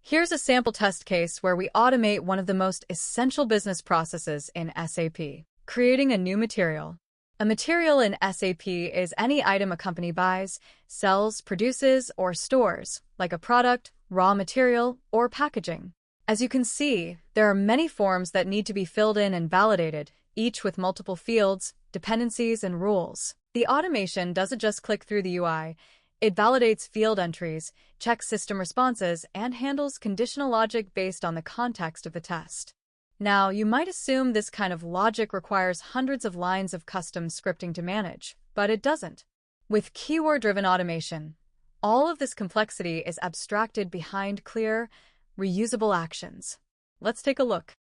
Here's a sample test case where we automate one of the most essential business processes in SAP, creating a new material. A material in SAP is any item a company buys, sells, produces, or stores, like a product, raw material, or packaging. As you can see, there are many forms that need to be filled in and validated, each with multiple fields, dependencies, and rules. The automation doesn't just click through the UI. It validates field entries, checks system responses, and handles conditional logic based on the context of the test. Now, you might assume this kind of logic requires hundreds of lines of custom scripting to manage, but it doesn't. With keyword-driven automation, all of this complexity is abstracted behind clear, reusable actions. Let's take a look.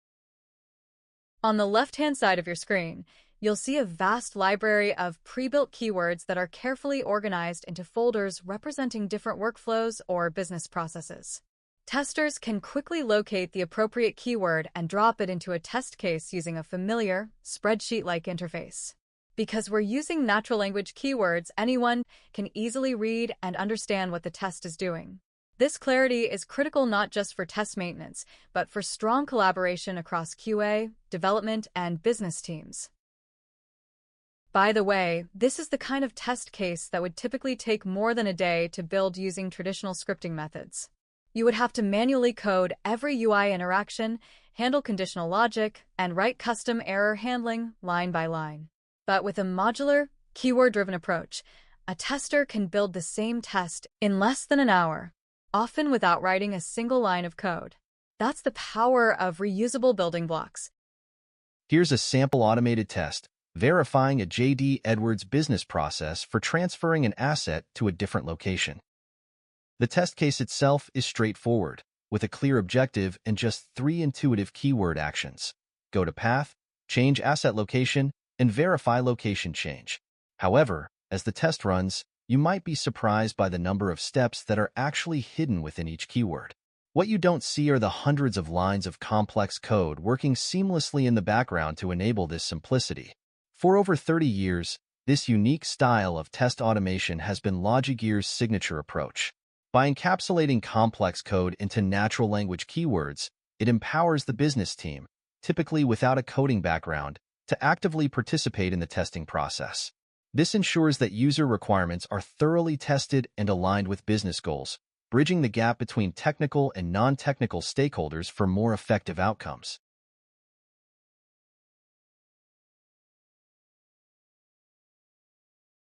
On the left-hand side of your screen, you'll see a vast library of pre-built keywords that are carefully organized into folders representing different workflows or business processes. Testers can quickly locate the appropriate keyword and drop it into a test case using a familiar, spreadsheet-like interface. Because we're using natural language keywords, anyone can easily read and understand what the test is doing. This clarity is critical not just for test maintenance, but for strong collaboration across QA, development, and business teams. By the way, this is the kind of test case that would typically take more than a day to build using traditional scripting methods. You would have to manually code every UI interaction, handle conditional logic, and write custom error handling line by line. But with a modular, keyword-driven approach, a tester can build the same test in less than an hour, often without writing a single line of code. That's the power of reusable building blocks. Here's a sample automated test, verifying a J.D. Edwards business process for transferring an asset to a different location. The test case itself is straightforward, with a clear objective and just 3 intuitive keyword actions. Go to Path, change asset location, and verify location change. However, as the test runs, you might be surprised by the number of steps that are actually hidden within each keyword. What you don't see are the hundreds of lines of complex code working seamlessly in the background to enable this simplicity. For over 30 years, this unique style of test automation has been LogicGear's signature approach. By encapsulating complex code into natural language keywords, it empowers the business team, typically without a coding background, to actively participate in the testing process. This ensures that user requirements are thoroughly tested and aligned with business goals, bridging the gap between technical and non-technical stakeholders for more effective outcomes.